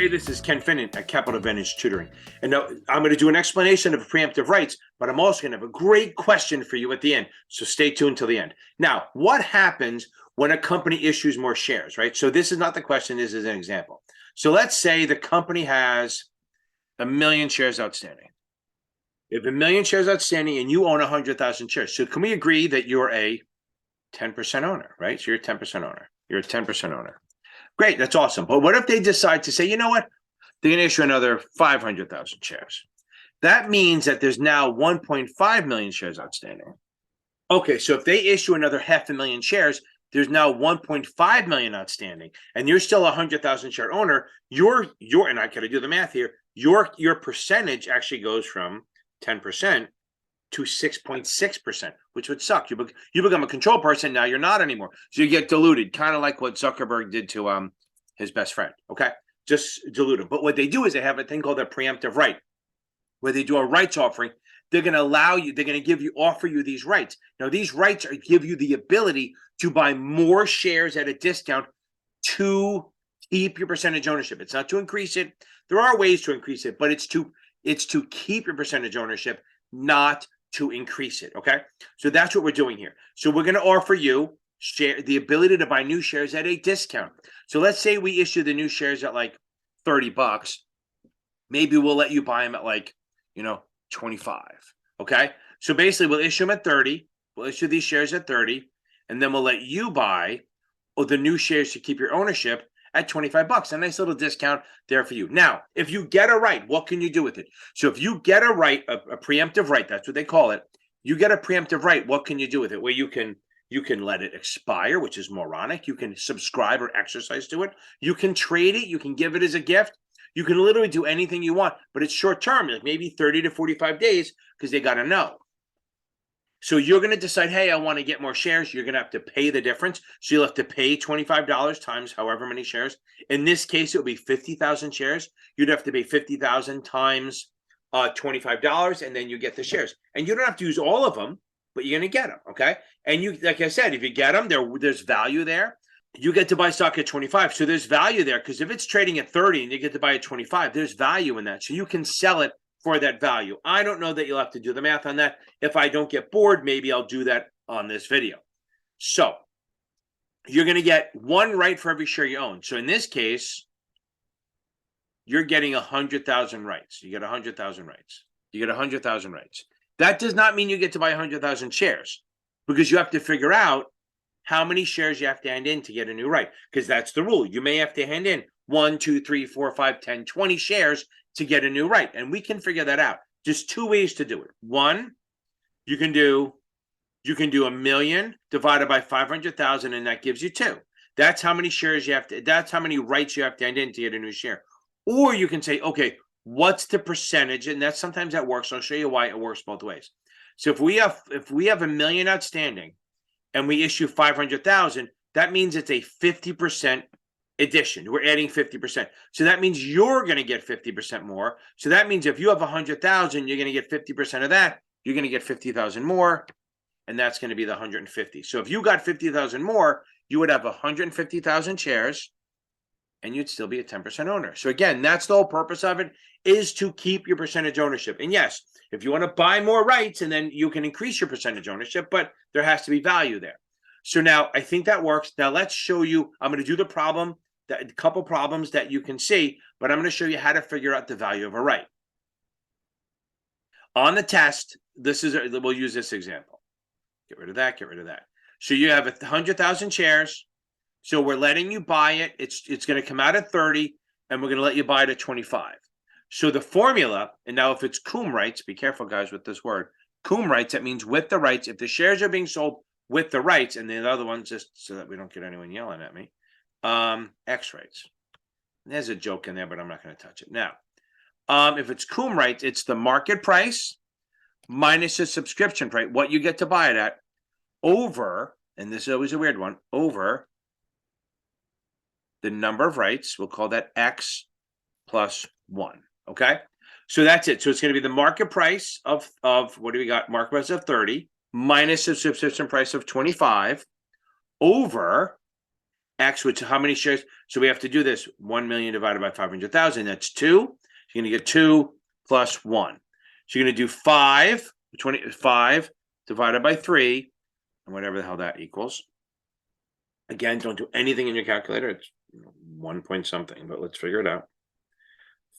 Hey, this is Ken Finnan at Capital Advantage Tutoring. And now I'm going to do an explanation of preemptive rights, but I'm also going to have a great question for you at the end. So stay tuned till the end. Now, what happens when a company issues more shares, right? So this is not the question, this is an example. So let's say the company has 1 million shares outstanding. You have 1 million shares outstanding and you own 100,000 shares. So can we agree that you're a 10% owner, right? So you're a 10% owner. You're a 10% owner. Great, that's awesome. But what if they decide to say, you know what? They're going to issue another 500,000 shares. That means that there's now 1.5 million shares outstanding. Okay, so if they issue another 500,000 shares, there's now 1.5 million outstanding, and you're still a 100,000 share owner. Your and I gotta do the math here. Your percentage actually goes from 10% to 6.6%, which would suck. You become a control person. Now you're not anymore. So you get diluted, kind of like what Zuckerberg did to his best friend. Okay, just diluted. But what they do is they have a thing called a preemptive right, where they do a rights offering. They're going to allow you, they're going to offer you these rights. Now, these rights give you the ability to buy more shares at a discount to keep your percentage ownership. It's not to increase it. There are ways to increase it, but it's to keep your percentage ownership, not to increase it. Okay, so that's what we're doing here. So we're going to offer you the ability to buy new shares at a discount. So let's say we issue the new shares at like $30. Maybe we'll let you buy them at like, 25. Okay, so basically we'll issue them at 30. We'll issue these shares at 30, and then we'll let you buy the new shares to keep your ownership at $25. A nice little discount there for you. Now, if you get a right, what can you do with it? So if you get a right, a preemptive right, that's what they call it. You get a preemptive right, what can you do with it? Well, you can let it expire, which is moronic. You can subscribe or exercise to it. You can trade it. You can give it as a gift. You can literally do anything you want, but it's short term, like maybe 30 to 45 days, because they got to know. So you're going to decide, hey, I want to get more shares. You're going to have to pay the difference. So you'll have to pay $25 times however many shares. In this case, it would be 50,000 shares. You'd have to pay 50,000 times $25, and then you get the shares. And you don't have to use all of them, but you're going to get them, okay? And you, like I said, if you get them, there's value there. You get to buy stock at 25. So there's value there, because if it's trading at 30 and you get to buy at 25, there's value in that. So you can sell it for that value. I don't know that you'll have to do the math on that. If I don't get bored, maybe I'll do that on this video. So you're going to get one right for every share you own. So in this case, you're getting 100,000 rights. You get 100,000 rights. You get 100,000 rights. That does not mean you get to buy 100,000 shares, because you have to figure out how many shares you have to hand in to get a new right, because that's the rule. You may have to hand in 1, 2, 3, 4, 5, 10, 20 shares to get a new right. And we can figure that out. Just two ways to do it. One, you can do 1 million divided by 500,000, and that gives you 2. That's how many shares you have to, that's how many rights you have to hand in to get a new share. Or you can say, okay, what's the percentage? And that's sometimes that works. I'll show you why it works both ways. So if we have 1 million outstanding and we issue 500,000, that means it's a 50% addition. We're adding 50%. So that means you're going to get 50% more. So that means if you have 100,000, you're going to get 50% of that. You're going to get 50,000 more, and that's going to be the 150. So if you got 50,000 more, you would have 150,000 shares, and you'd still be a 10% owner. So again, that's the whole purpose of it, is to keep your percentage ownership. And yes, if you want to buy more rights, and then you can increase your percentage ownership, but there has to be value there. So now I think that works. Now let's show you, I'm going to do the problem, a couple problems that you can see, but I'm going to show you how to figure out the value of a right. On the test, we'll use this example. Get rid of that, get rid of that. So you have 100,000 shares. So we're letting you buy it. It's going to come out at 30, and we're going to let you buy it at 25. So the formula, and now if it's cum rights, be careful, guys, with this word. Cum rights, that means with the rights. If the shares are being sold with the rights, and the other ones, just so that we don't get anyone yelling at me, X rights. There's a joke in there, but I'm not going to touch it. Now, if it's cum rights, it's the market price minus the subscription price, what you get to buy it at, over, and this is always a weird one, over the number of rights. We'll call that X plus 1. Okay, so that's it. So it's going to be the market price of what do we got? Market price of 30 minus the subscription price of 25 over X, which how many shares? So we have to do this. 1 million divided by 500,000. That's 2. You're going to get 2 plus 1. So you're going to do 5 divided by 3, and whatever the hell that equals. Again, don't do anything in your calculator. It's 1 point something, but let's figure it out.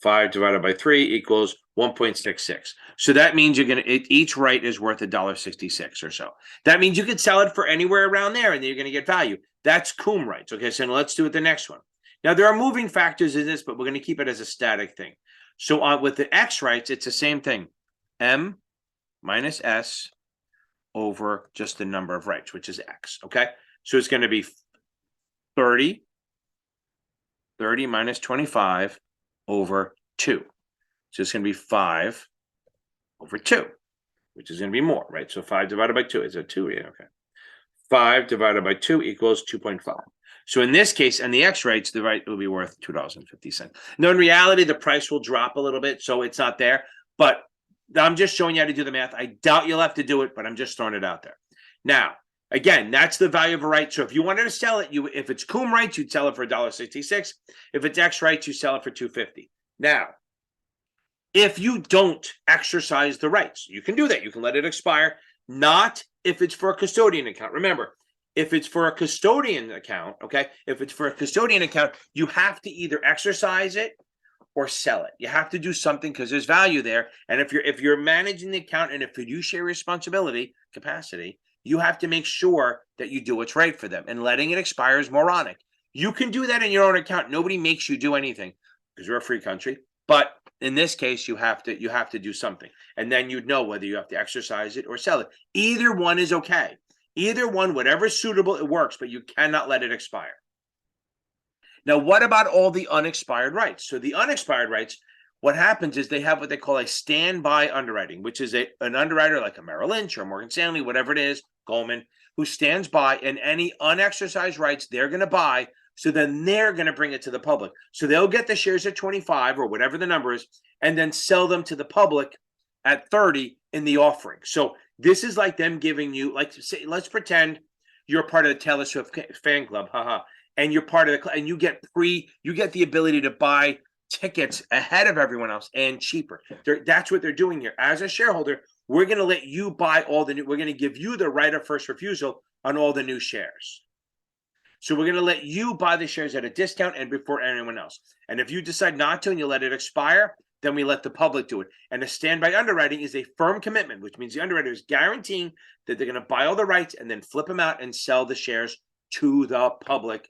5 divided by 3 equals 1.66. So that means you're going to, each right is worth $1.66 or so. That means you could sell it for anywhere around there and then you're going to get value. That's cum rights. Okay, so now let's do it the next one. Now there are moving factors in this, but we're going to keep it as a static thing. So with the X rights, it's the same thing. M minus S over just the number of rights, which is X. Okay, so it's going to be 30 minus 25 over 2. So it's going to be 5 over 2, which is going to be more, right? So 5 divided by 2 is a 2. Yeah, okay. 5 divided by 2 equals 2.5. So in this case, and the X rights, the right will be worth $2.50. Now, in reality, the price will drop a little bit, so it's not there. But I'm just showing you how to do the math. I doubt you'll have to do it, but I'm just throwing it out there. Now, again, that's the value of a right. So if you wanted to sell it, if it's cum rights, you'd sell it for $1.66. If it's X rights, you sell it for $2.50. Now, if you don't exercise the rights, you can do that. You can let it expire. Not if it's for a custodian account. Remember, if it's for a custodian account, okay, if it's for a custodian account, you have to either exercise it or sell it. You have to do something because there's value there. And if you're managing the account in a fiduciary responsibility capacity, you have to make sure that you do what's right for them. And letting it expire is moronic. You can do that in your own account. Nobody makes you do anything because we're a free country. But in this case, you have to do something. And then you'd know whether you have to exercise it or sell it. Either one is okay. Either one, whatever's suitable, it works, but you cannot let it expire. Now, what about all the unexpired rights? So the unexpired rights, what happens is they have what they call a standby underwriting, which is an underwriter like a Merrill Lynch or Morgan Stanley, whatever it is, Goldman, who stands by, and any unexercised rights they're going to buy. So then they're going to bring it to the public. So they'll get the shares at 25 or whatever the number is, and then sell them to the public at 30 in the offering. So this is like them giving you, like, say, let's pretend you're part of the Taylor Swift fan club, and you're part of the club, and you get the ability to buy tickets ahead of everyone else and cheaper. That's what they're doing here. As a shareholder, we're going to let you buy all the new. We're going to give you the right of first refusal on all the new shares. So we're going to let you buy the shares at a discount and before anyone else. And if you decide not to and you let it expire, then we let the public do it. And a standby underwriting is a firm commitment, which means the underwriter is guaranteeing that they're going to buy all the rights and then flip them out and sell the shares to the public.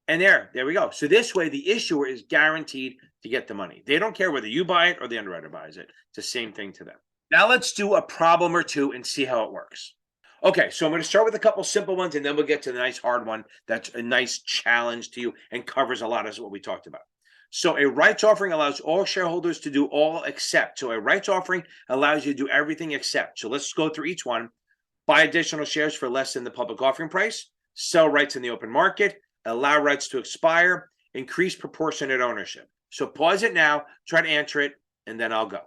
And there we go. So this way, the issuer is guaranteed to get the money. They don't care whether you buy it or the underwriter buys it. It's the same thing to them. Now let's do a problem or two and see how it works. Okay, so I'm going to start with a couple simple ones, and then we'll get to the nice hard one that's a nice challenge to you and covers a lot of what we talked about. So a rights offering allows all shareholders to do all except. So a rights offering allows you to do everything except. So let's go through each one. Buy additional shares for less than the public offering price, sell rights in the open market, allow rights to expire, increase proportionate ownership. So pause it now, try to answer it, and then I'll go.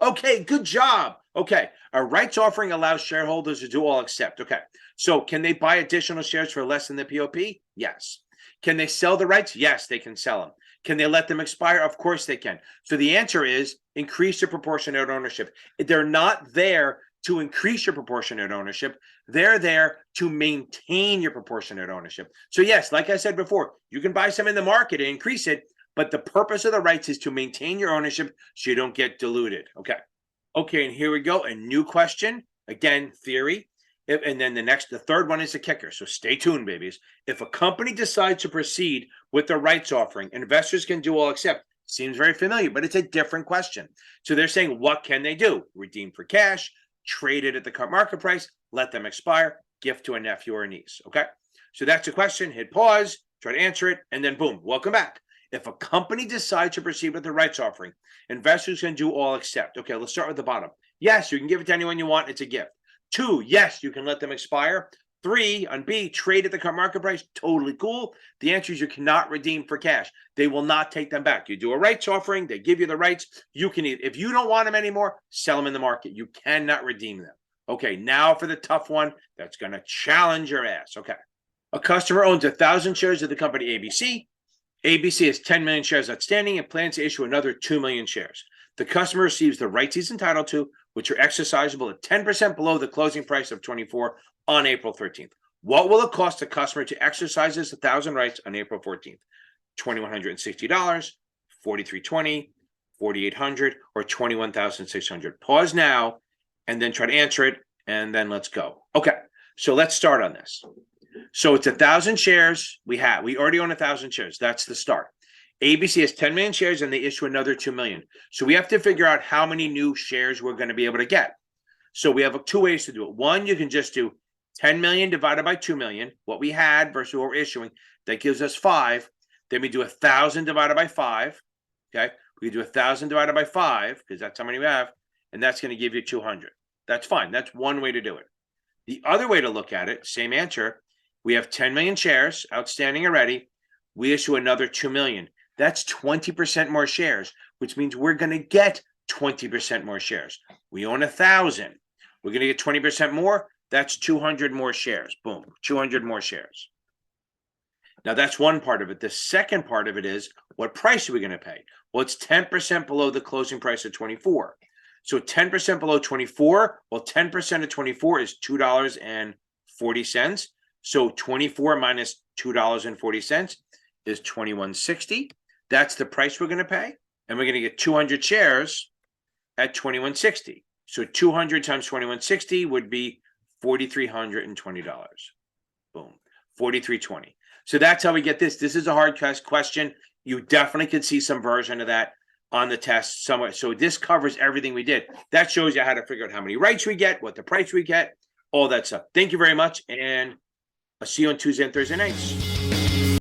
Okay, good job. Okay, a rights offering allows shareholders to do all except. Okay, so can they buy additional shares for less than the POP? Yes. Can they sell the rights? Yes, they can sell them. Can they let them expire? Of course they can. So the answer is increase your proportionate ownership. They're not there to increase your proportionate ownership. They're there to maintain your proportionate ownership. So yes, like I said before, you can buy some in the market and increase it, but the purpose of the rights is to maintain your ownership so you don't get diluted. Okay, and here we go. A new question. Again, theory. And then the third one is the kicker. So stay tuned, babies. If a company decides to proceed with the rights offering, investors can do all except. Seems very familiar, but it's a different question. So they're saying, what can they do? Redeem for cash, trade it at the current market price, let them expire, gift to a nephew or a niece. Okay, so that's a question. Hit pause, try to answer it, and then boom, welcome back. If a company decides to proceed with the rights offering, investors can do all except. Okay, let's start with the bottom. Yes, you can give it to anyone you want. It's a gift. 2, yes, you can let them expire. 3, on B, trade at the current market price. Totally cool. The answer is you cannot redeem for cash. They will not take them back. You do a rights offering. They give you the rights. You can either, if you don't want them anymore, sell them in the market. You cannot redeem them. Okay, now for the tough one that's going to challenge your ass. A customer owns 1,000 shares of the company ABC. ABC has 10 million shares outstanding and plans to issue another 2 million shares. The customer receives the rights he's entitled to, which are exercisable at 10% below the closing price of 24 on April 13th. What will it cost the customer to exercise his 1,000 rights on April 14th? $2,160, $4,320, $4,800, or $21,600. Pause now and then try to answer it, and then let's go. Okay, so let's start on this. So it's 1,000 shares. We already own 1,000 shares. That's the start. ABC has 10 million shares and they issue another 2 million. So we have to figure out how many new shares we're going to be able to get. So we have two ways to do it. One, you can just do 10 million divided by 2 million, what we had versus what we're issuing. That gives us 5. Then we do 1,000 divided by 5. Okay. We do 1,000 divided by 5 because that's how many we have. And that's going to give you 200. That's fine. That's one way to do it. The other way to look at it, same answer. We have 10 million shares outstanding already. We issue another 2 million. That's 20% more shares, which means we're going to get 20% more shares. We own 1,000. We're going to get 20% more. That's 200 more shares. Boom, 200 more shares. Now, that's one part of it. The second part of it is, what price are we going to pay? Well, it's 10% below the closing price of 24. So 10% below 24, well, 10% of 24 is $2.40. So 24 minus $2.40 is $21.60. That's the price we're going to pay. And we're going to get 200 shares at $21.60. So 200 times $21.60 would be $4,320. Boom, $4,320. So that's how we get this. This is a hard question. You definitely could see some version of that on the test somewhere. So this covers everything we did. That shows you how to figure out how many rights we get, what the price we get, all that stuff. Thank you very much. And I'll see you on Tuesday and Thursday nights.